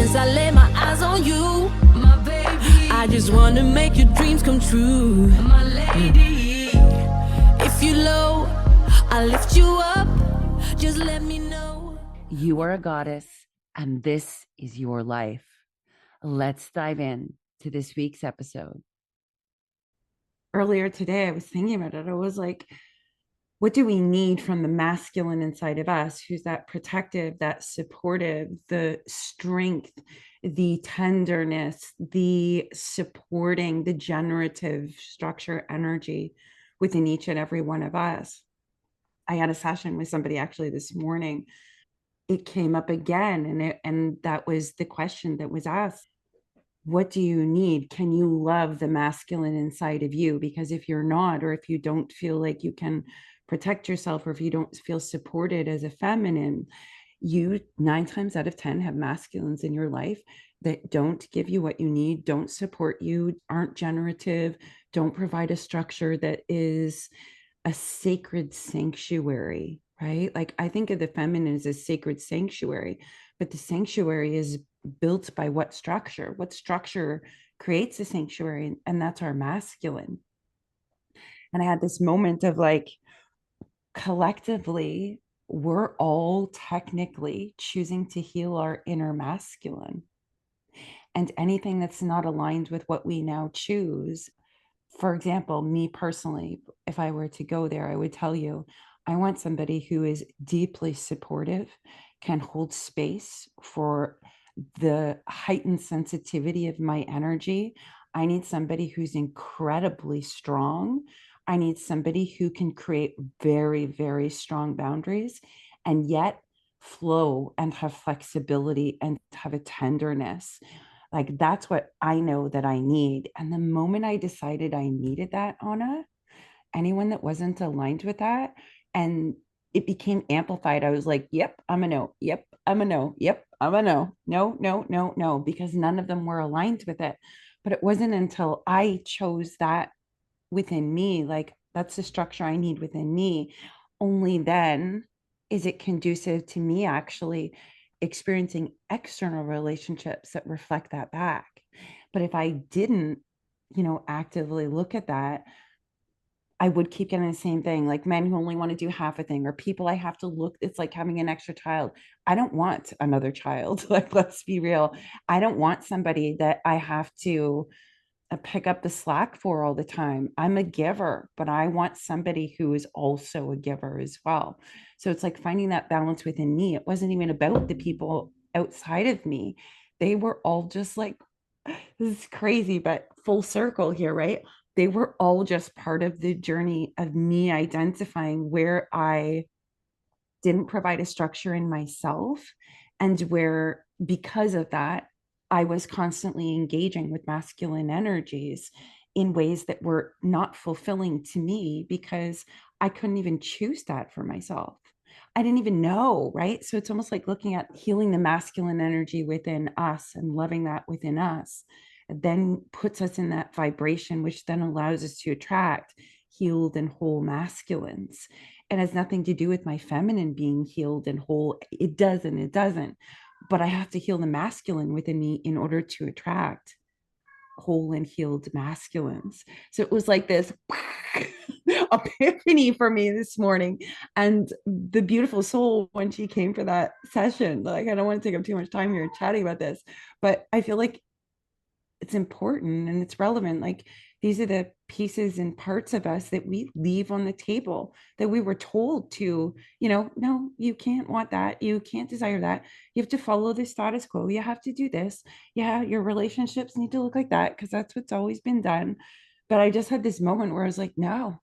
since I laid my eyes on you, my baby. I just wanna make your dreams come true, my lady. If you low, I'll lift you up. Just let me know. You are a goddess, and this is your life. Let's dive in to this week's episode. Earlier today, I was thinking about it. I was like, what do we need from the masculine inside of us? Who's that protective, that supportive, the strength, the tenderness, the supporting, the generative structure energy within each and every one of us? I had a session with somebody actually this morning. It came up again, and that was the question that was asked. What do you need? Can you love the masculine inside of you? Because if you're not, or if you don't feel like you can protect yourself, or if you don't feel supported as a feminine, you 9 times out of 10 have masculines in your life that don't give you what you need, don't support you, aren't generative, don't provide a structure that is a sacred sanctuary, right? Like I think of the feminine as a sacred sanctuary, but the sanctuary is built by what structure? What structure creates a sanctuary? And that's our masculine. And I had this moment of like, collectively, we're all technically choosing to heal our inner masculine. And anything that's not aligned with what we now choose, for example, me personally, if I were to go there, I would tell you, I want somebody who is deeply supportive, can hold space for the heightened sensitivity of my energy. I need somebody who's incredibly strong. I need somebody who can create very, very strong boundaries and yet flow and have flexibility and have a tenderness. Like that's what I know that I need. And the moment I decided I needed that, Anna, anyone that wasn't aligned with that, and it became amplified, I was like, yep, I'm a no. Yep, I'm a no. Yep, I'm a no. No, no, no, no, because none of them were aligned with it. But it wasn't until I chose that within me, like that's the structure I need within me, only then is it conducive to me actually experiencing external relationships that reflect that back. But if I didn't, actively look at that, I would keep getting the same thing, like men who only want to do half a thing, or people I have to look. It's like having an extra child. I don't want another child. Like, let's be real. I don't want somebody that I have to pick up the slack for all the time. I'm a giver, but I want somebody who is also a giver as well. So it's like finding that balance within me. It wasn't even about the people outside of me. They were all just like, this is crazy, but full circle here, right? They were all just part of the journey of me identifying where I didn't provide a structure in myself, and where because of that I was constantly engaging with masculine energies in ways that were not fulfilling to me because I couldn't even choose that for myself. I didn't even know, right? So it's almost like looking at healing the masculine energy within us and loving that within us then puts us in that vibration, which then allows us to attract healed and whole masculines. It has nothing to do with my feminine being healed and whole. It doesn't. But I have to heal the masculine within me in order to attract whole and healed masculines. So it was like this epiphany for me this morning. And the beautiful soul, when she came for that session, like, I don't want to take up too much time here chatting about this, but I feel like it's important and it's relevant. Like these are the pieces and parts of us that we leave on the table, that we were told to, no, you can't want that, you can't desire that, you have to follow the status quo, you have to do this, yeah, your relationships need to look like that because that's what's always been done. But I just had this moment where I was like, no,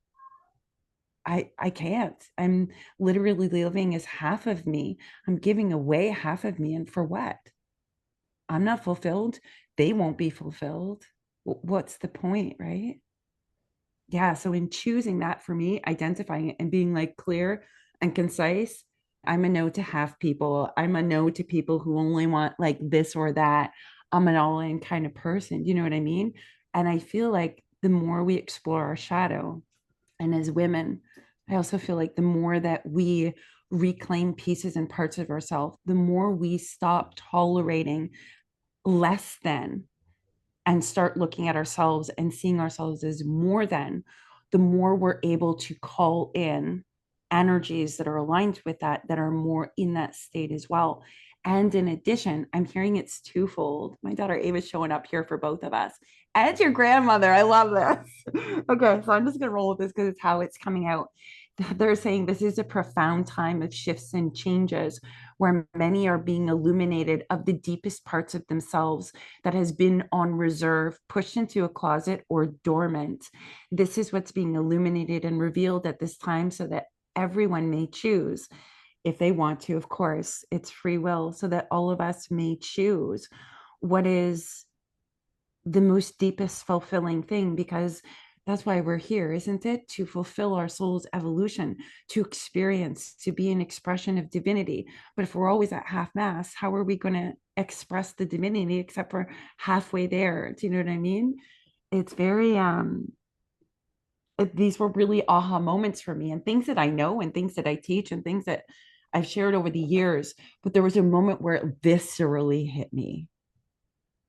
I can't. I'm literally living as half of me. I'm giving away half of me, and for what? I'm not fulfilled. They won't be fulfilled. What's the point, right? Yeah. So, in choosing that for me, identifying it and being like clear and concise, I'm a no to half people. I'm a no to people who only want like this or that. I'm an all in kind of person. You know what I mean? And I feel like the more we explore our shadow, and as women, I also feel like the more that we reclaim pieces and parts of ourselves, the more we stop tolerating less than and start looking at ourselves and seeing ourselves as more than, the more we're able to call in energies that are aligned with that, that are more in that state as well. And in addition, I'm hearing it's twofold. My daughter Ava's showing up here for both of us. And your grandmother. I love this. Okay, so I'm just going to roll with this because it's how it's coming out. They're saying this is a profound time of shifts and changes where many are being illuminated of the deepest parts of themselves that has been on reserve, pushed into a closet, or dormant. This is what's being illuminated and revealed at this time so that everyone may choose, if they want to, of course, it's free will, so that all of us may choose what is the most deepest fulfilling thing, because that's why we're here, isn't it? To fulfill our soul's evolution, to experience, to be an expression of divinity. But if we're always at half mass, how are we going to express the divinity except for halfway there? Do you know what I mean? It's very these were really aha moments for me, and things that I know and things that I teach and things that I've shared over the years. But there was a moment where it viscerally hit me,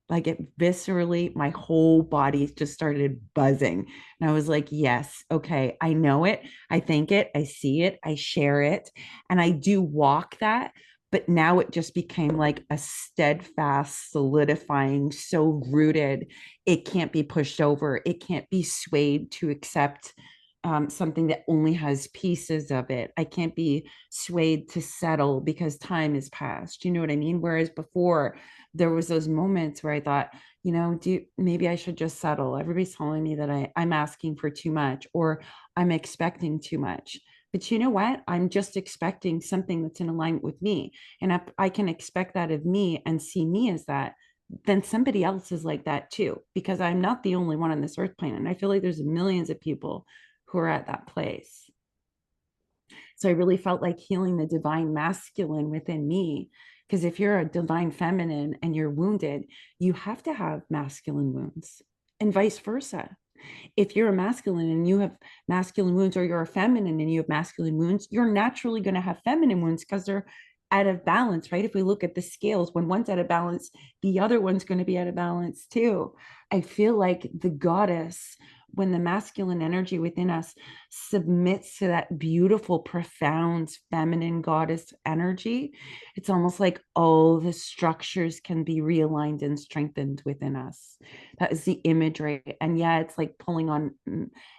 like it viscerally, my whole body just started buzzing. And I was like, yes, okay, I know it. I think it. I see it. I share it. And I do walk that. But now it just became like a steadfast, solidifying, so rooted. It can't be pushed over. It can't be swayed to accept something that only has pieces of it. I can't be swayed to settle because time has passed. You know what I mean? Whereas before, there was those moments where I thought, maybe I should just settle. Everybody's telling me that I'm asking for too much or I'm expecting too much. But you know what? I'm just expecting something that's in alignment with me. And if I can expect that of me and see me as that, then somebody else is like that too, because I'm not the only one on this earth planet. And I feel like there's millions of people who are at that place. So I really felt like healing the divine masculine within me. Because if you're a divine feminine and you're wounded, you have to have masculine wounds, and vice versa. If you're a masculine and you have masculine wounds, or you're a feminine and you have masculine wounds, you're naturally going to have feminine wounds because they're out of balance, right? If we look at the scales, when one's out of balance, the other one's going to be out of balance too. I feel like the goddess, when the masculine energy within us submits to that beautiful, profound feminine goddess energy, it's almost like all the structures can be realigned and strengthened within us. That is the imagery. And yeah, it's like pulling on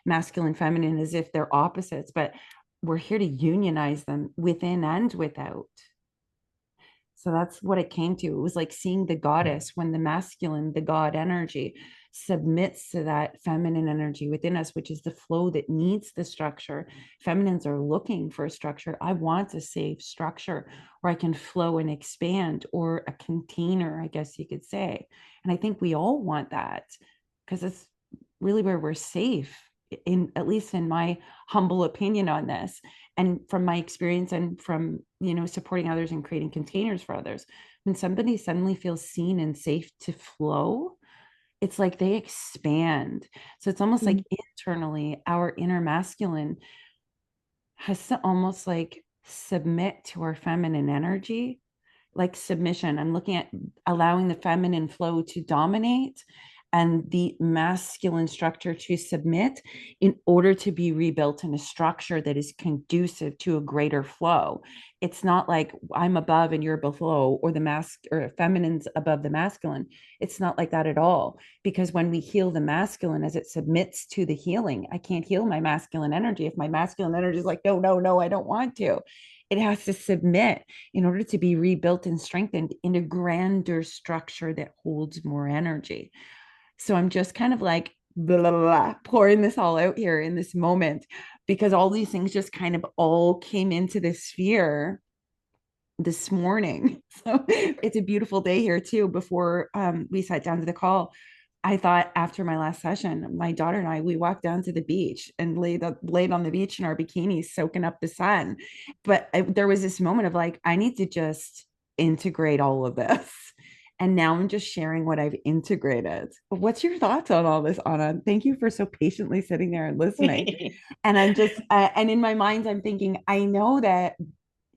masculine, feminine as if they're opposites, but we're here to unionize them within and without. So that's what it came to. It was like seeing the goddess when the masculine, the God energy, submits to that feminine energy within us, which is the flow that needs the structure. Feminines are looking for a structure. I want a safe structure where I can flow and expand, or a container, I guess you could say. And I think we all want that because it's really where we're safe, in at least in my humble opinion on this, and from my experience and from supporting others and creating containers for others. When somebody suddenly feels seen and safe to flow, it's like they expand. So it's almost like internally our inner masculine has to almost like submit to our feminine energy, like submission. I'm looking at allowing the feminine flow to dominate and the masculine structure to submit, in order to be rebuilt in a structure that is conducive to a greater flow. It's not like I'm above and you're below, or the or feminine's above the masculine. It's not like that at all. Because when we heal the masculine as it submits to the healing, I can't heal my masculine energy if my masculine energy is like, no, no, no, I don't want to. It has to submit in order to be rebuilt and strengthened in a grander structure that holds more energy. So I'm just kind of like blah, blah, blah, pouring this all out here in this moment, because all these things just kind of all came into this sphere this morning. So it's a beautiful day here too. Before we sat down to the call, I thought after my last session, my daughter and I, we walked down to the beach and laid on the beach in our bikinis, soaking up the sun. But there was this moment of like, I need to just integrate all of this. And now I'm just sharing what I've integrated. What's your thoughts on all this, Anna? Thank you for so patiently sitting there and listening. And I'm just, and in my mind, I'm thinking, I know that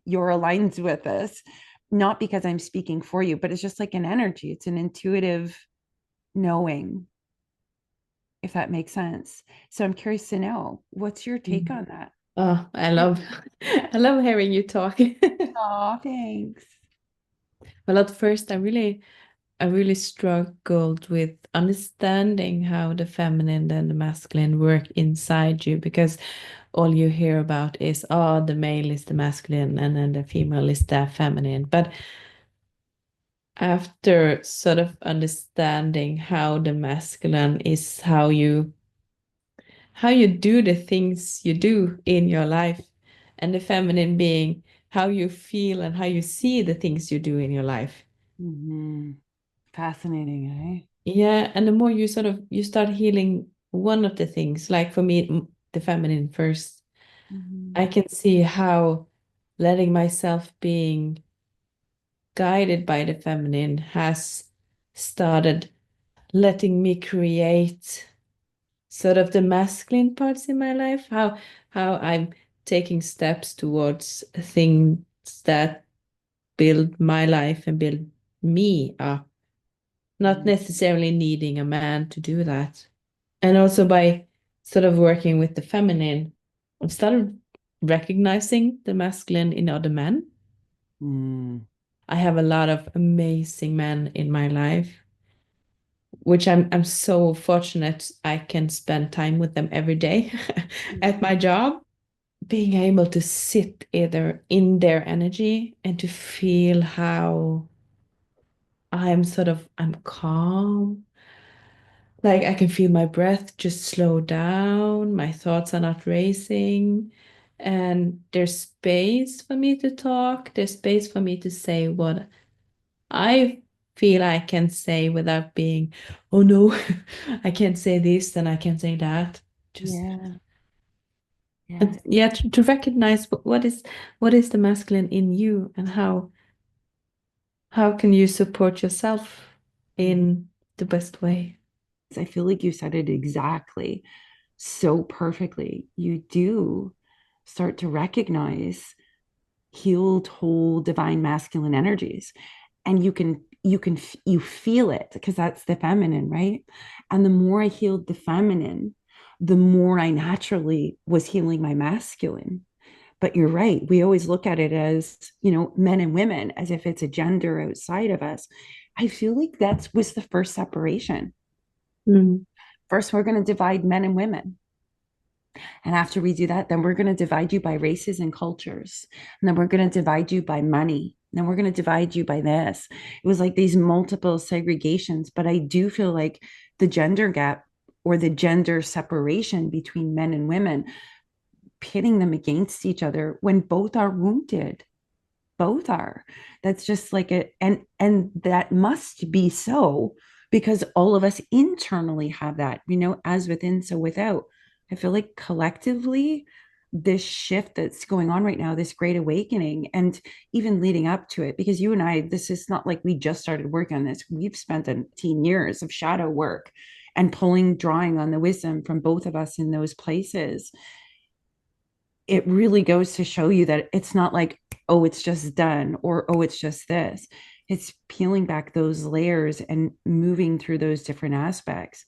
you're aligned with this, not because I'm speaking for you, but it's just like an energy. It's an intuitive knowing, if that makes sense. So I'm curious to know, what's your take Mm. on that? Oh, I love I love hearing you talk. Oh, thanks. Well, at first I really struggled with understanding how the feminine and the masculine work inside you, because all you hear about is, oh, the male is the masculine and then the female is the feminine. But after sort of understanding how the masculine is how you do the things you do in your life, and the feminine being how you feel and how you see the things you do in your life. Mm-hmm. Fascinating, eh? Yeah, and the more you sort of you start healing one of the things, like for me, the feminine first, Mm-hmm. I can see how letting myself being guided by the feminine has started letting me create sort of the masculine parts in my life, how I'm taking steps towards things that build my life and build me up, not necessarily needing a man to do that. And also by sort of working with the feminine, I've started recognizing the masculine in other men. Mm. I have a lot of amazing men in my life, which I'm so fortunate I can spend time with them every day at my job. Being able to sit either in their energy and to feel how I'm calm. Like I can feel my breath just slow down, my thoughts are not racing, and there's space for me to talk, there's space for me to say what I feel I can say without being, oh no, I can't say this and I can't say that. Just Yeah. and Yes. yeah, to recognize what is the masculine in you, and how can you support yourself in the best way. I feel like you said it exactly so perfectly. You do start to recognize healed, whole, divine masculine energies. And you feel it because that's the feminine, right? And the more I healed the feminine, the more I naturally was healing my masculine. But you're right. We always look at it as, men and women, as if it's a gender outside of us. I feel like that was the first separation. Mm. First, we're going to divide men and women. And after we do that, then we're going to divide you by races and cultures. And then we're going to divide you by money. And then we're going to divide you by this. It was like these multiple segregations. But I do feel like the gender gap or the gender separation between men and women, pitting them against each other when both are wounded, both are. That's just like it. And that must be so, because all of us internally have that, as within so without. I feel like collectively, this shift that's going on right now, this great awakening, and even leading up to it, because you and I, this is not like we just started working on this. We've spent 18 years of shadow work and drawing on the wisdom from both of us in those places. It really goes to show you that it's not like, oh, it's just done, or oh, it's just this. It's peeling back those layers and moving through those different aspects.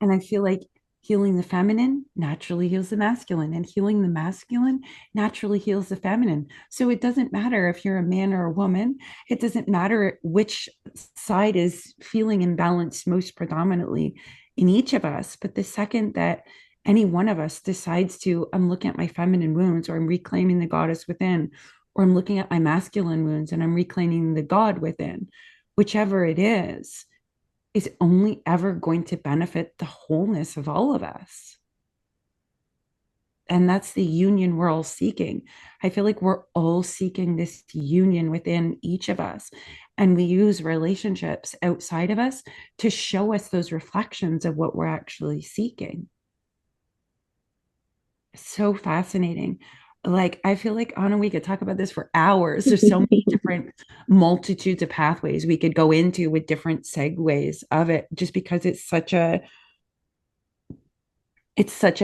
And I feel like healing the feminine naturally heals the masculine, and healing the masculine naturally heals the feminine. So it doesn't matter if you're a man or a woman, it doesn't matter which side is feeling imbalanced most predominantly in each of us. But the second that any one of us decides to, I'm looking at my feminine wounds, or I'm reclaiming the goddess within, or I'm looking at my masculine wounds and I'm reclaiming the God within, whichever it is only ever going to benefit the wholeness of all of us. And that's the union we're all seeking. I feel like we're all seeking this union within each of us. And we use relationships outside of us to show us those reflections of what we're actually seeking. So fascinating. Like, I feel like, Anna, we could talk about this for hours. There's so many different multitudes of pathways we could go into with different segues of it, just because it's such a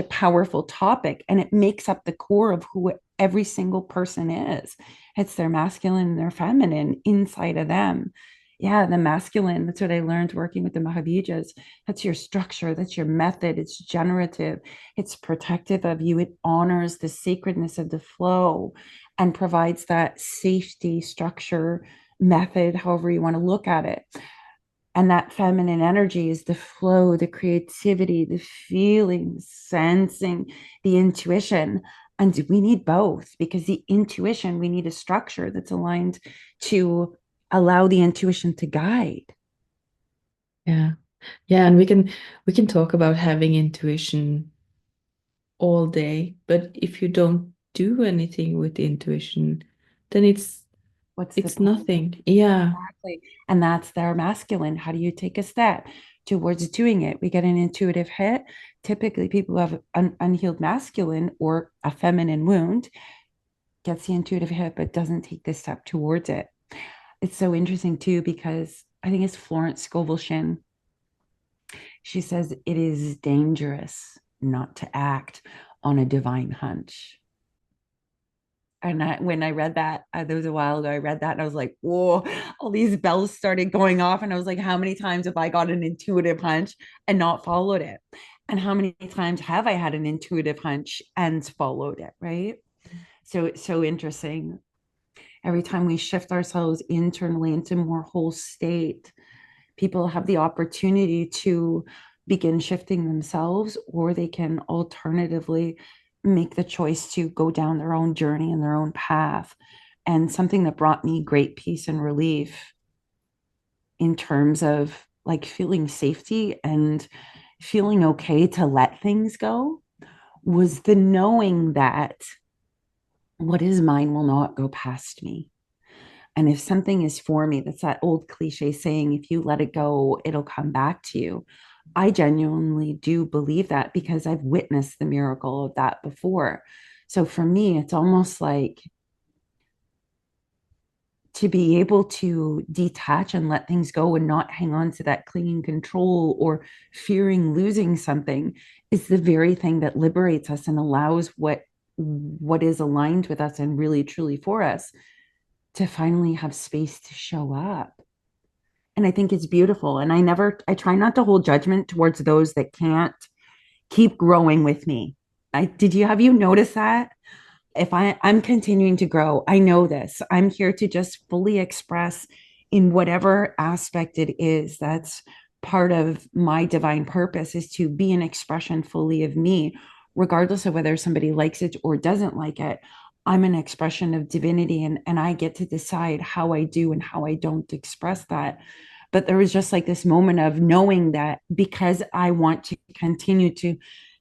powerful topic, and it makes up the core of who every single person is. It's their masculine and their feminine inside of them. Yeah, the masculine, that's what I learned working with the Mahavijas. That's your structure, that's your method. It's generative, it's protective of you, it honors the sacredness of the flow and provides that safety structure method, however you want to look at it. And that feminine energy is the flow, the creativity, the feeling, sensing, the intuition. And we need both, because the intuition, we need a structure that's aligned to allow the intuition to guide. Yeah. Yeah, and we can talk about having intuition all day, but if you don't do anything with the intuition, then What's the it's point? nothing. Yeah. Exactly. And that's their masculine. How do you take a step towards doing it? We get an intuitive hit. Typically, people who have an unhealed masculine or a feminine wound gets the intuitive hit, but doesn't take this step towards it. It's so interesting too, because I think it's Florence Scovel Shinn. She says it is dangerous not to act on a divine hunch. And when I read that, there was a while ago, I read that and I was like, whoa, all these bells started going off. And I was like, how many times have I got an intuitive hunch and not followed it? And how many times have I had an intuitive hunch and followed it? Right. So it's so interesting. Every time we shift ourselves internally into more whole state, people have the opportunity to begin shifting themselves, or they can alternatively make the choice to go down their own journey and their own path. And something that brought me great peace and relief in terms of like feeling safety and feeling okay to let things go was the knowing that what is mine will not go past me. And if something is for me, that's that old cliche saying, if you let it go, it'll come back to you. I genuinely do believe that, because I've witnessed the miracle of that before. So for me, it's almost like to be able to detach and let things go and not hang on to that clinging control or fearing losing something is the very thing that liberates us and allows what is aligned with us and really truly for us to finally have space to show up. And I think it's beautiful. And I try not to hold judgment towards those that can't keep growing with me. Have you noticed that? If I'm continuing to grow, I know this. I'm here to just fully express in whatever aspect it is. That's part of my divine purpose, is to be an expression fully of me, regardless of whether somebody likes it or doesn't like it. I'm an expression of divinity, and I get to decide how I do and how I don't express that. But there was just like this moment of knowing that because I want to continue to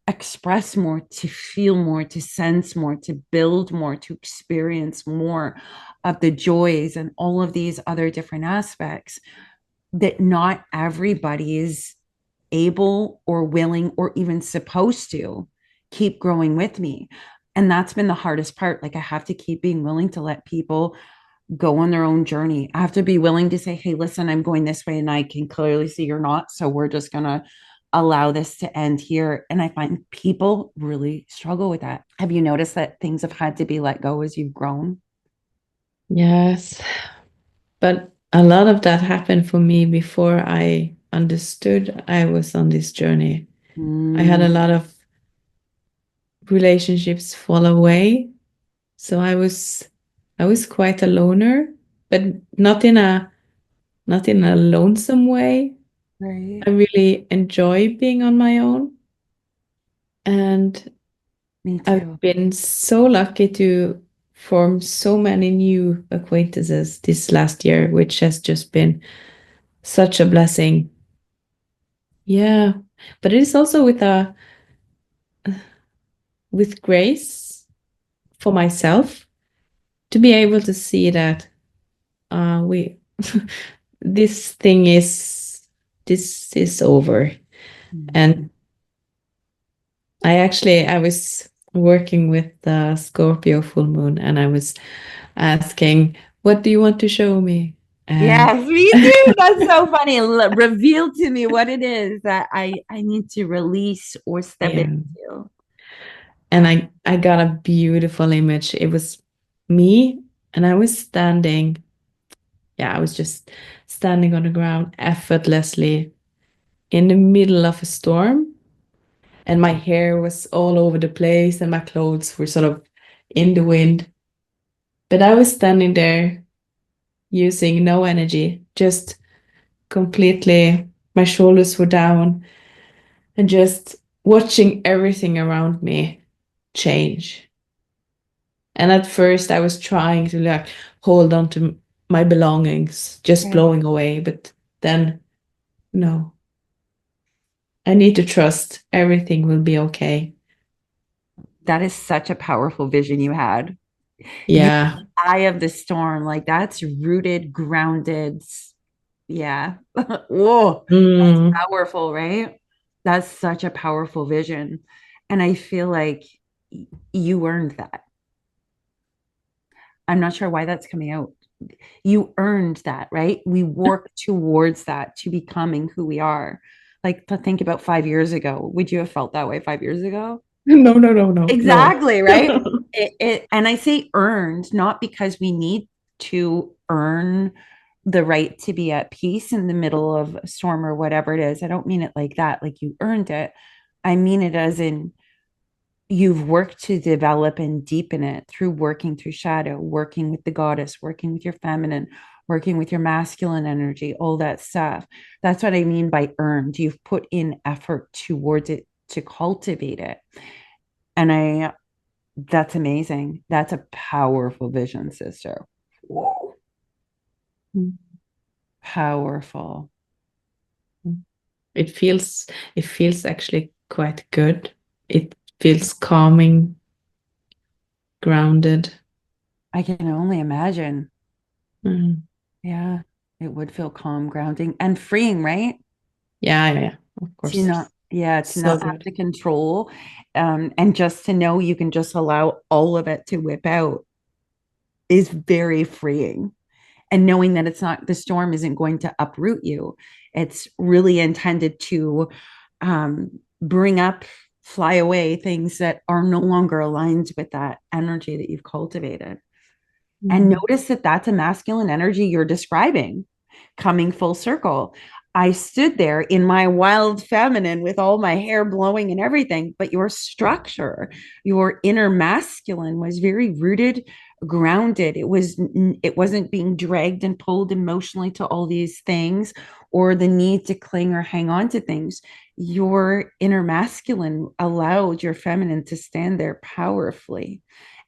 express more, to feel more, to sense more, to build more, to experience more of the joys and all of these other different aspects, that not everybody is able or willing or even supposed to keep growing with me. And that's been the hardest part. Like, I have to keep being willing to let people go on their own journey. I have to be willing to say, hey, listen, I'm going this way and I can clearly see you're not. So we're just going to allow this to end here. And I find people really struggle with that. Have you noticed that things have had to be let go as you've grown? Yes. But a lot of that happened for me before I understood I was on this journey. I had a lot of relationships fall away. So I was quite a loner, but not in a lonesome way. Right. I really enjoy being on my own. And Me I've too. been so lucky to form so many new acquaintances this last year, which has just been such a blessing. Yeah. But it is also with grace for myself to be able to see that we this thing is over. Mm. And I was working with the Scorpio full moon, and I was asking, what do you want to show me? And Yes, me too. That's so funny. Reveal to me what it is that I need to release or step yeah, into. And I got a beautiful image. It was me, and I was standing, yeah, I was just standing on the ground effortlessly in the middle of a storm, and my hair was all over the place, and my clothes were sort of in the wind. But I was standing there using no energy, just completely, my shoulders were down, and just watching everything around me change. And at first, I was trying to like hold on to my belongings, just Right. blowing away. But then, no, I need to trust everything will be okay. That is such a powerful vision you had. You Yeah. eye of the storm, like that's rooted, grounded. Yeah. Whoa, Mm. powerful, right? That's such a powerful vision. And I feel like you earned that. I'm not sure why that's coming out. You earned that, right? We work towards that to becoming who we are. Like to think about 5 years ago, would you have felt that way 5 years ago? No, no, no, no, no. Exactly, right? And I say earned, not because we need to earn the right to be at peace in the middle of a storm or whatever it is. I don't mean it like that, like you earned it. I mean it as in you've worked to develop and deepen it through working through shadow, working with the goddess, working with your feminine, working with your masculine energy, all that stuff. That's what I mean by earned. You've put in effort towards it to cultivate it. And that's amazing. That's a powerful vision, sister. Whoa. Powerful. It feels it feels actually quite good. It feels calming, grounded. I can only imagine. Mm. Yeah, it would feel calm, grounding, and freeing, right? Yeah, yeah, yeah. Of To course. not, yeah, to So not have good. to control, and just to know you can just allow all of it to whip out is very freeing. And knowing that it's not, the storm isn't going to uproot you. It's really intended to bring up, fly away things that are no longer aligned with that energy that you've cultivated. And Mm. notice that that's a masculine energy you're describing coming full circle. I stood there in my wild feminine with all my hair blowing and everything, but your structure, your inner masculine was very rooted, grounded. It wasn't being dragged and pulled emotionally to all these things or the need to cling or hang on to things. Your inner masculine allowed your feminine to stand there powerfully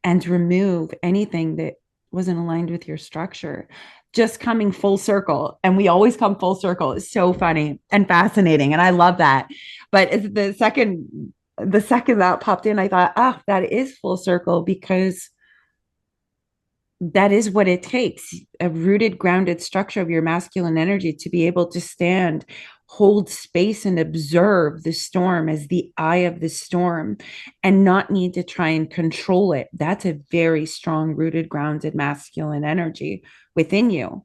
and remove anything that wasn't aligned with your structure, just coming full circle. And we always come full circle. It's so funny and fascinating. And I love that. But the second that popped in, I thought, that is full circle because that is what it takes, a rooted, grounded structure of your masculine energy to be able to stand, hold space, and observe the storm as the eye of the storm and not need to try and control it. That's a very strong, rooted, grounded masculine energy within you.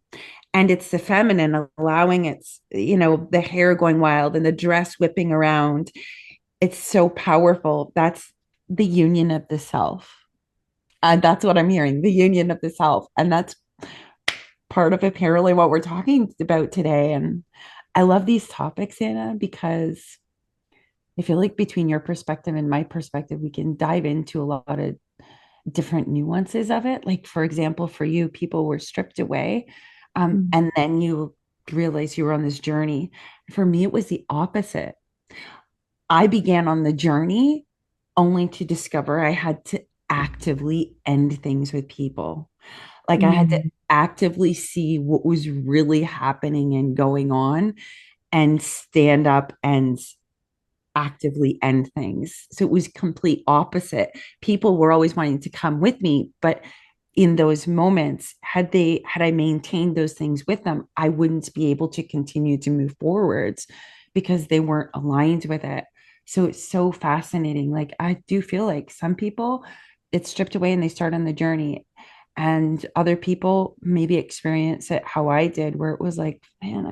And it's the feminine allowing its, the hair going wild and the dress whipping around. It's so powerful. That's the union of the self. And that's what I'm hearing, the union of the self. And that's part of apparently what we're talking about today. And I love these topics, Anna, because I feel like between your perspective and my perspective, we can dive into a lot of different nuances of it. Like, for example, for you, people were stripped away. Mm. And then you realize you were on this journey. For me, it was the opposite. I began on the journey only to discover I had to actively end things with people. Like I had to Mm. actively see what was really happening and going on and stand up and actively end things. So it was complete opposite. People were always wanting to come with me, but in those moments, had I maintained those things with them, I wouldn't be able to continue to move forwards because they weren't aligned with it. So it's so fascinating. Like I do feel like some people it's stripped away and they start on the journey. And other people maybe experience it how I did, where it was like, man,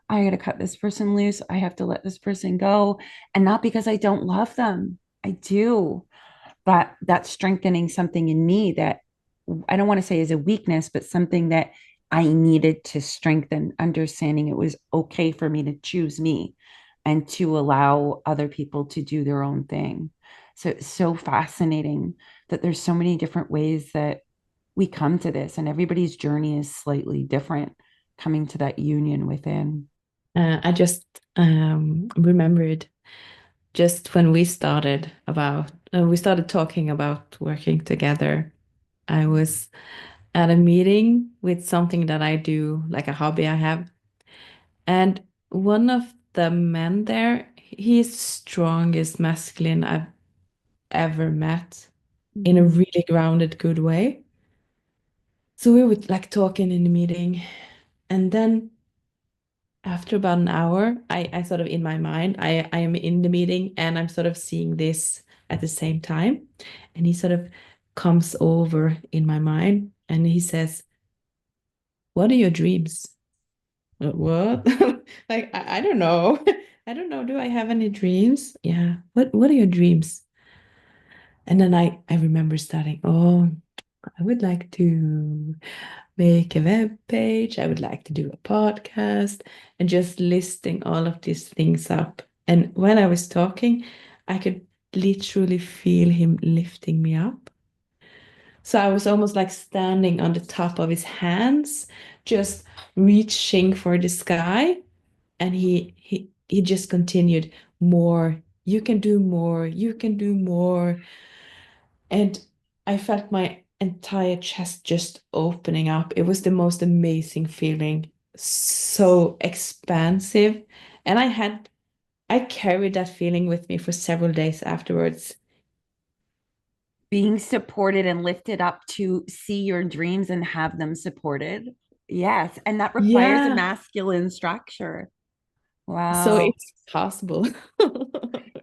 I gotta cut this person loose. I have to let this person go. And not because I don't love them. I do. that's strengthening something in me that I don't want to say is a weakness, but something that I needed to strengthen, understanding it was okay for me to choose me and to allow other people to do their own thing. So it's so fascinating that there's so many different ways that we come to this, and everybody's journey is slightly different coming to that union within. I just remembered just when we started talking about working together. I was at a meeting with something that I do, like a hobby I have. And one of the men there, he's the strongest masculine I've ever met in a Mhm. really grounded, good way. So we were like talking in the meeting. And then after about an hour, I sort of in my mind, I am in the meeting and I'm sort of seeing this at the same time. And he sort of comes over in my mind and he says, "What are your dreams?" What? Like, I don't know. I don't know. Do I have any dreams? Yeah. What are your dreams? And then I remember starting, oh, I would like to make a web page. I would like to do a podcast and just listing all of these things up. And when I was talking, I could literally feel him lifting me up. So I was almost like standing on the top of his hands, just reaching for the sky. And he just continued, more, you can do more, you can do more. And I felt my entire chest just opening up. It was the most amazing feeling, so expansive. And I carried that feeling with me for several days afterwards. Being supported and lifted up to see your dreams and have them supported. Yes. And that requires a Yeah, masculine structure. so Wow. it's possible. Just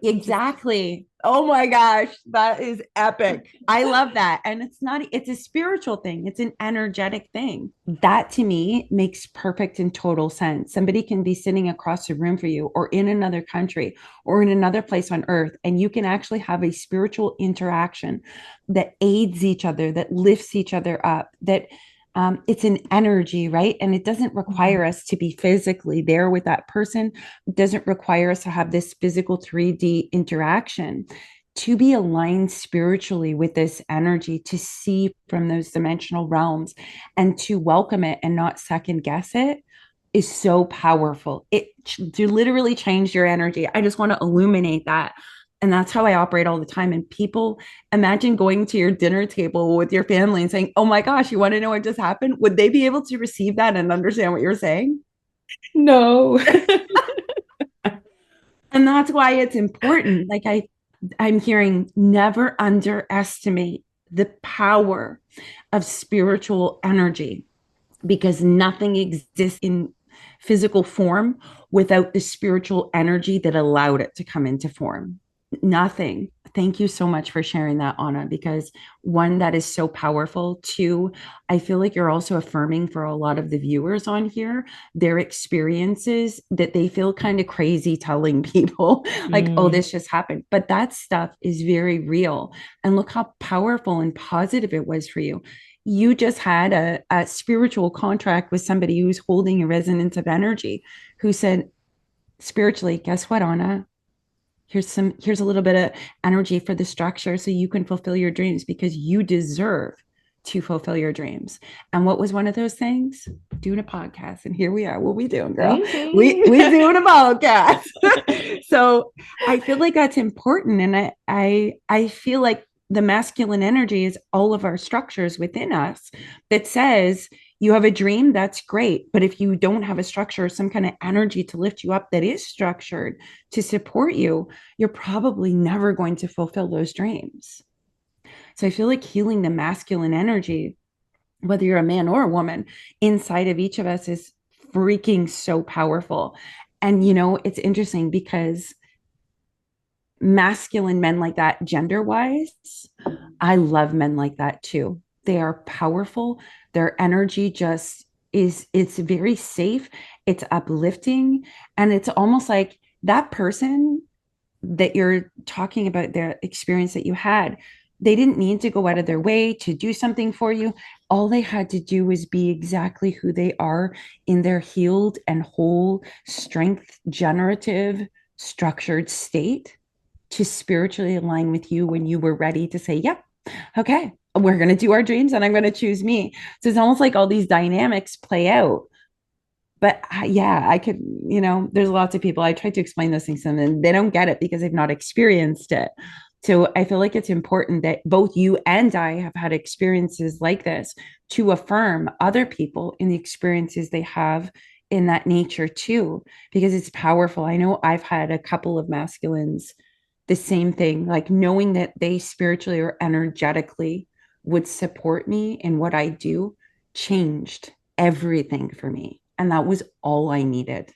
Exactly. Oh my gosh, that is epic. I love that. And it's not, it's a spiritual thing, it's an energetic thing. That to me makes perfect and total sense. Somebody can be sitting across the room for you, or in another country, or in another place on earth, and you can actually have a spiritual interaction that aids each other, that lifts each other up, that it's an energy, right? And it doesn't require us to be physically there with that person. It doesn't require us to have this physical 3D interaction. To be aligned spiritually with this energy, to see from those dimensional realms and to welcome it and not second guess it is so powerful. It to literally change your energy. I just want to illuminate that. And that's how I operate all the time. And people imagine going to your dinner table with your family and saying, "Oh my gosh, you want to know what just happened?" Would they be able to receive that and understand what you're saying? no. And that's why it's important. I'm hearing never underestimate the power of spiritual energy, because nothing exists in physical form without the spiritual energy that allowed it to come into form. Nothing. Thank you so much for sharing that, Anna, because one, that is so powerful. Two, I feel like you're also affirming for a lot of the viewers on here their experiences that they feel kind of crazy telling people, like, oh, Mm, this just happened. But that stuff is very real. And look how powerful and positive it was for you. You just had a spiritual contract with somebody who's holding a resonance of energy, who said, spiritually, guess what, Anna? Here's a little bit of energy for the structure so you can fulfill your dreams, because you deserve to fulfill your dreams. And what was one of those things? Doing a podcast. And here we are. What we doing, girl? We mhm. doing a podcast. So I feel like that's important. And I feel like the masculine energy is all of our structures within us that says, you have a dream, that's great. But if you don't have a structure, some kind of energy to lift you up that is structured to support you, you're probably never going to fulfill those dreams. So I feel like healing the masculine energy, whether you're a man or a woman, inside of each of us is freaking so powerful. And, it's interesting because masculine men like that, gender wise, I love men like that too. They are powerful. Their energy just it's very safe, it's uplifting, and it's almost like that person that you're talking about, the experience that you had, They didn't need to go out of their way to do something for you. All they had to do was be exactly who they are in their healed and whole, strength, generative, structured state to spiritually align with you when you were ready to say, yep, okay, we're going to do our dreams and I'm going to choose me. So it's almost like all these dynamics play out. But yeah, I could, there's lots of people. I try to explain those things to them and they don't get it because they've not experienced it. So I feel like it's important that both you and I have had experiences like this to affirm other people in the experiences they have in that nature too, because it's powerful. I know I've had a couple of masculines, the same thing, like knowing that they spiritually or energetically would support me in what I do changed everything for me. And that was all I needed.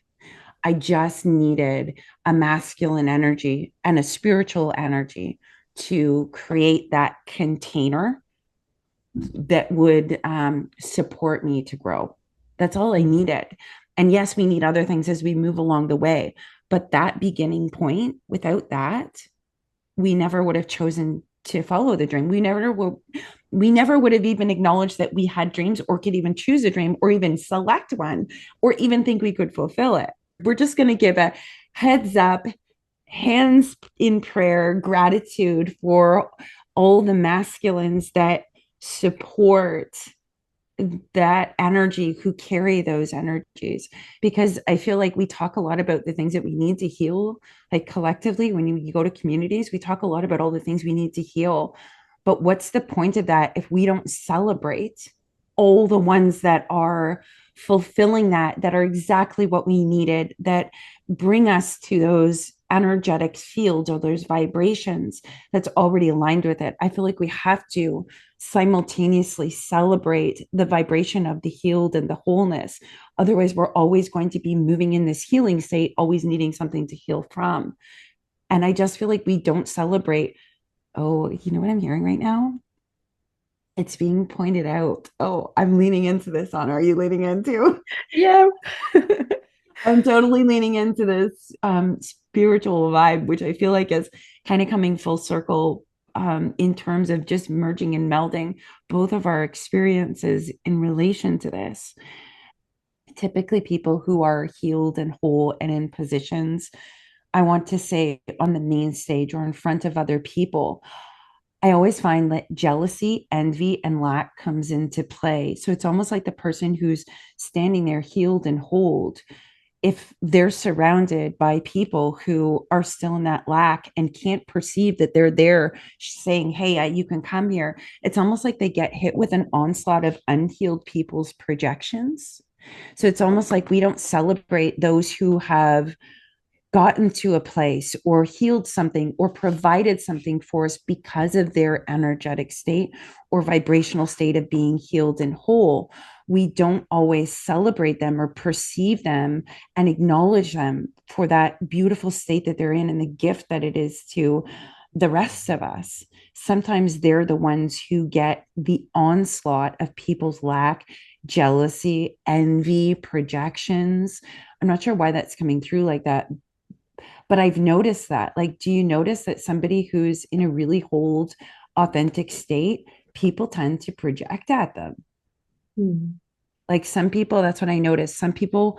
I just needed a masculine energy and a spiritual energy to create that container that would support me to grow. That's all I needed. And yes, we need other things as we move along the way. But that beginning point, without that, we never would have chosen to follow the dream. We never would have even acknowledged that we had dreams or could even choose a dream or even select one or even think we could fulfill it. We're just going to give a heads up, hands in prayer, gratitude for all the masculines that support that energy, who carry those energies, because I feel like we talk a lot about the things that we need to heal, like collectively when you go to communities, we talk a lot about all the things we need to heal, but what's the point of that if we don't celebrate all the ones that are fulfilling that are exactly what we needed, that bring us to those energetic fields or those vibrations that's already aligned with it. I feel like we have to simultaneously celebrate the vibration of the healed and the wholeness. Otherwise, we're always going to be moving in this healing state, always needing something to heal from. And I just feel like we don't celebrate. Oh, you know what I'm hearing right now? It's being pointed out. Oh, I'm leaning into this, Anna. Are you leaning into? Yeah. I'm totally leaning into this spiritual vibe, which I feel like is kind of coming full circle in terms of just merging and melding both of our experiences in relation to this. Typically, people who are healed and whole and in positions, I want to say on the main stage or in front of other people, I always find that jealousy, envy, and lack comes into play. So it's almost like the person who's standing there healed and whole, if they're surrounded by people who are still in that lack and can't perceive that they're there saying, hey, you can come here, it's almost like they get hit with an onslaught of unhealed people's projections. So it's almost like we don't celebrate those who have gotten to a place or healed something or provided something for us because of their energetic state or vibrational state of being healed and whole. We don't always celebrate them or perceive them and acknowledge them for that beautiful state that they're in and the gift that it is to the rest of us. Sometimes they're the ones who get the onslaught of people's lack, jealousy, envy, projections. I'm not sure why that's coming through like that, but I've noticed that. Like, do you notice that somebody who's in a really whole, authentic state, people tend to project at them? Mm. Like some people, that's what I noticed. Some people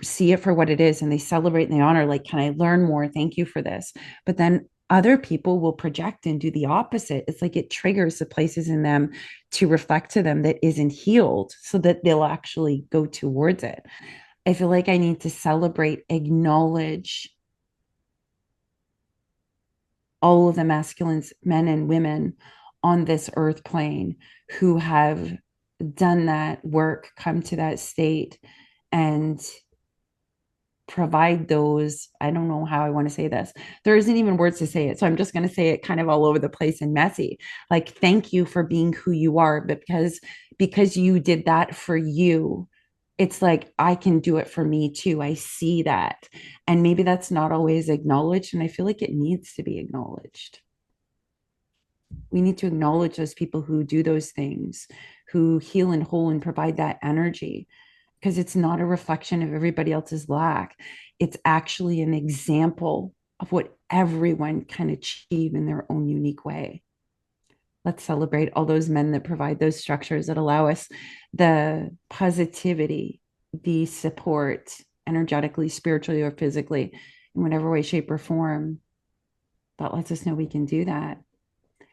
see it for what it is and they celebrate and they honor, like, can I learn more? Thank you for this. But then other people will project and do the opposite. It's like it triggers the places in them to reflect to them that isn't healed so that they'll actually go towards it. I feel like I need to celebrate, acknowledge all of the masculines, men and women on this earth plane who have done that work, come to that state, and provide those. I don't know how I want to say this. There isn't even words to say it. So I'm just going to say it kind of all over the place and messy. Like, thank you for being who you are, but because you did that for you, it's like I can do it for me too. I see that. And maybe that's not always acknowledged. And I feel like it needs to be acknowledged. We need to acknowledge those people who do those things, who heal and whole and provide that energy, because it's not a reflection of everybody else's lack. It's actually an example of what everyone can achieve in their own unique way. Let's celebrate all those men that provide those structures that allow us the positivity, the support, energetically, spiritually, or physically, in whatever way, shape, or form, that lets us know we can do that.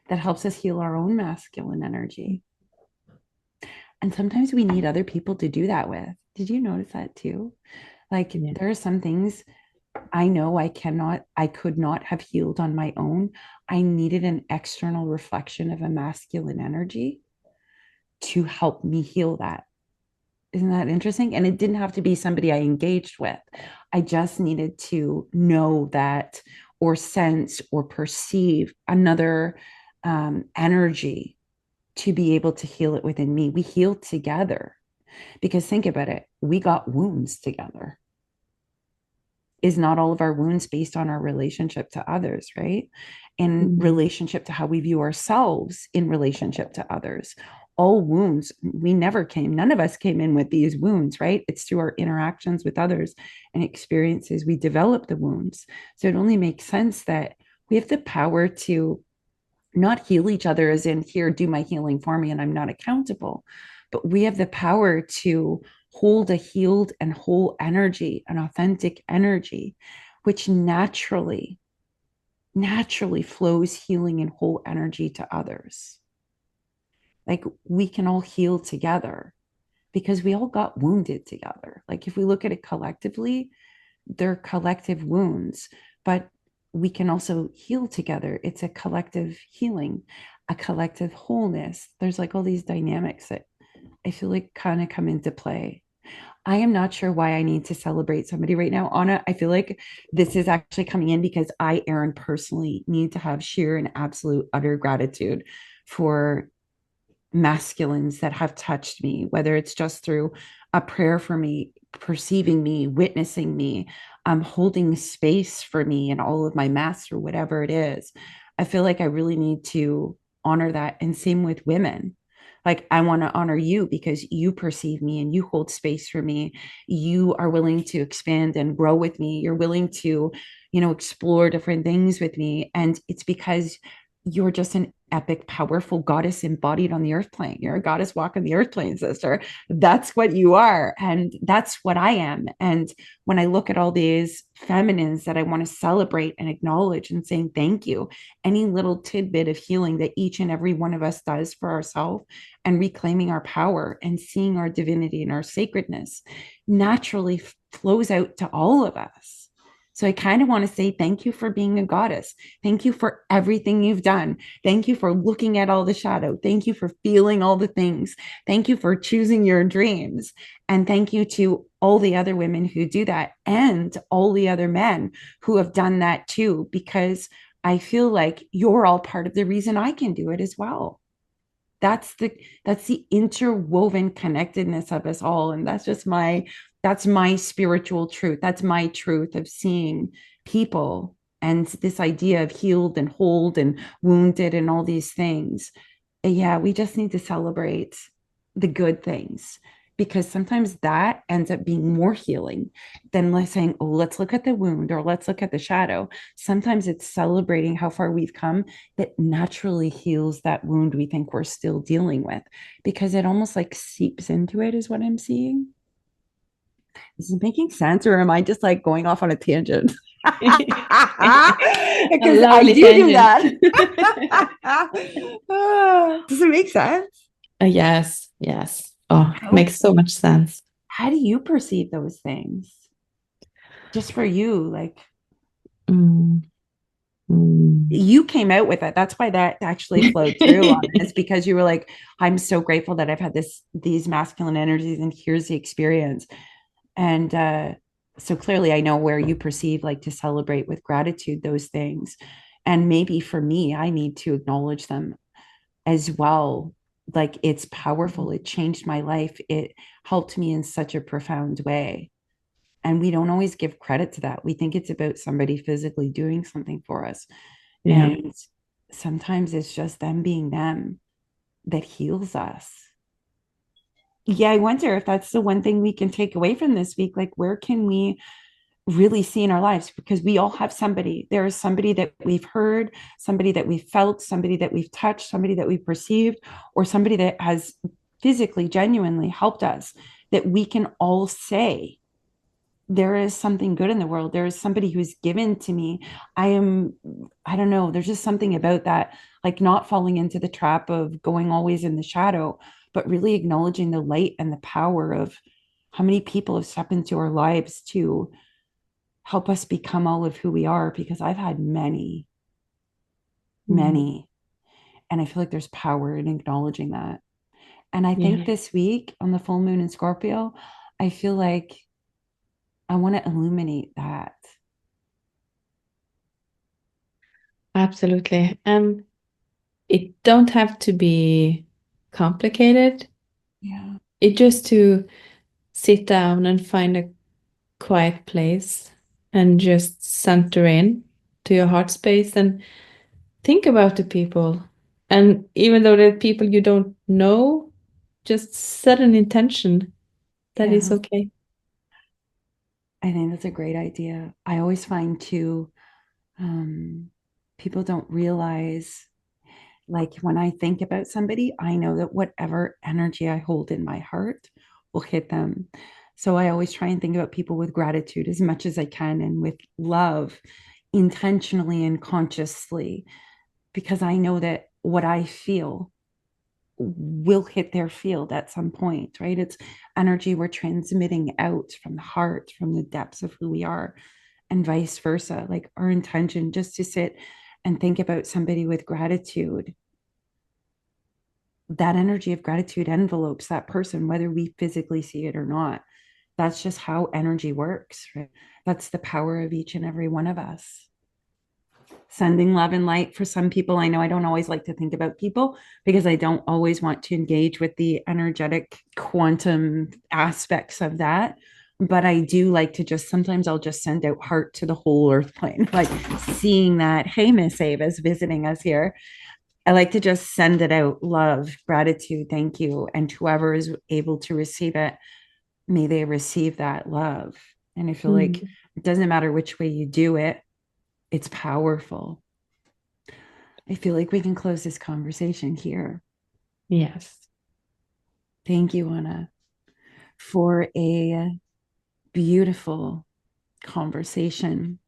That helps us heal our own masculine energy. And sometimes we need other people to do that with. Did you notice that too? Like, Yeah. there are some things I know I could not have healed on my own. I needed an external reflection of a masculine energy to help me heal that. Isn't that interesting? And it didn't have to be somebody I engaged with. I just needed to know that, or sense or perceive another energy to be able to heal it within me. We healed together, because think about it. We got wounds together. Is not all of our wounds based on our relationship to others, right? In relationship to how we view ourselves in relationship to others. All wounds, none of us came in with these wounds, right? It's through our interactions with others and experiences we develop the wounds. So it only makes sense that we have the power to not heal each other as in, here, do my healing for me and I'm not accountable, but we have the power to hold a healed and whole energy, an authentic energy, which naturally flows healing and whole energy to others. Like, we can all heal together because we all got wounded together. Like, if we look at it collectively, they're collective wounds, but we can also heal together. It's a collective healing, a collective wholeness. There's like all these dynamics that I feel like kind of come into play. I am not sure why I need to celebrate somebody right now, Anna. I feel like this is actually coming in because I, Erin, personally need to have sheer and absolute utter gratitude for masculines that have touched me, whether it's just through a prayer for me, perceiving me, witnessing me, holding space for me and all of my mess or whatever it is. I feel like I really need to honor that. And same with women. Like, I want to honor you because you perceive me and you hold space for me. You are willing to expand and grow with me. You're willing to, explore different things with me. And it's because you're just an epic, powerful goddess embodied on the earth plane. You're a goddess walking the earth plane, sister. That's what you are. And that's what I am. And when I look at all these feminines that I want to celebrate and acknowledge and saying thank you, any little tidbit of healing that each and every one of us does for ourselves and reclaiming our power and seeing our divinity and our sacredness naturally flows out to all of us. So I kind of want to say thank you for being a goddess. Thank you for everything you've done. Thank you for looking at all the shadow. Thank you for feeling all the things. Thank you for choosing your dreams. And thank you to all the other women who do that and all the other men who have done that too, because I feel like you're all part of the reason I can do it as well. That's the interwoven connectedness of us all. And that's my spiritual truth. That's my truth of seeing people and this idea of healed and whole and wounded and all these things. Yeah, we just need to celebrate the good things, because sometimes that ends up being more healing than like saying, oh, let's look at the wound or let's look at the shadow. Sometimes it's celebrating how far we've come that naturally heals that wound we think we're still dealing with, because it almost like seeps into it, is what I'm seeing. Is it making sense, or am I just like going off on a tangent? A Because I lovely do tangent. that. Does it make sense? Yes, yes. Oh, How, makes so much sense. how do you perceive those things? Just for you, like, Mm, mm. you came out with it. That's why that actually flowed through on this, because you were like, I'm so grateful that I've had these masculine energies, and here's the experience. And so clearly I know where you perceive like to celebrate with gratitude those things. And maybe for me, I need to acknowledge them as well. Like, it's powerful. It changed my life. It helped me in such a profound way. And we don't always give credit to that. We think it's about somebody physically doing something for us. Yeah. And sometimes it's just them being them that heals us. Yeah, I wonder if that's the one thing we can take away from this week. Like, where can we really see in our lives, because we all have somebody. There is somebody that we've heard, somebody that we've felt, somebody that we've touched, somebody that we've perceived, or somebody that has physically, genuinely helped us, that we can all say, there is something good in the world. There is somebody who's given to me. I don't know, there's just something about that, like not falling into the trap of going always in the shadow, but really acknowledging the light and the power of how many people have stepped into our lives to help us become all of who we are. Because I've had many, many, and I feel like there's power in acknowledging that. And I think this week on the full moon in Scorpio, I feel like I want to illuminate that. Absolutely. And it don't have to be complicated. Yeah. It just to sit down and find a quiet place and just center in to your heart space and think about the people. And even though they're people you don't know, just set an intention that is Yeah. okay. I think that's a great idea. I always find too, people don't realize, like when I think about somebody, I know that whatever energy I hold in my heart will hit them. So I always try and think about people with gratitude as much as I can, and with love, intentionally and consciously, because I know that what I feel will hit their field at some point, right? It's energy we're transmitting out from the heart, from the depths of who we are, and vice versa. Like our intention just to sit and think about somebody with gratitude, that energy of gratitude envelopes that person, whether we physically see it or not. That's just how energy works, right? That's the power of each and every one of us. Sending love and light for some people. I know I don't always like to think about people, because I don't always want to engage with the energetic quantum aspects of that. But I do like to just, sometimes I'll just send out heart to the whole earth plane, like seeing that, hey, Miss Ava's visiting us here. I like to just send it out, love, gratitude, thank you. And whoever is able to receive it, may they receive that love. And I feel like it doesn't matter which way you do it, it's powerful. I feel like we can close this conversation here. Yes. Thank you, Anna, for a beautiful conversation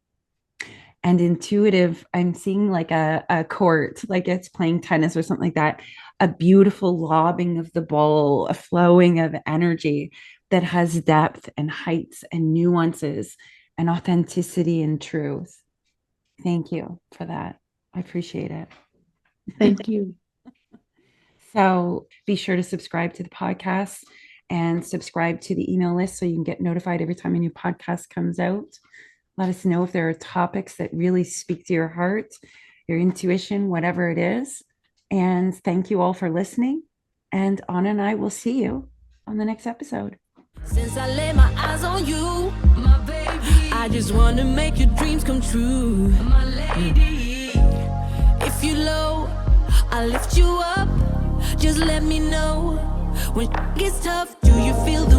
and intuitive. I'm seeing like a court, like it's playing tennis or something like that. A beautiful lobbing of the ball, a flowing of energy that has depth and heights and nuances and authenticity and truth. Thank you for that. I appreciate it. Thank you. So be sure to subscribe to the podcast and subscribe to the email list so you can get notified every time a new podcast comes out. Let us know if there are topics that really speak to your heart, your intuition, whatever it is. And thank you all for listening. And Anna and I will see you on the next episode. Since I lay my eyes on you, my baby, I just want to make your dreams come true, my lady. If you low, I'll lift you up. Just let me know when it gets tough. Do you feel the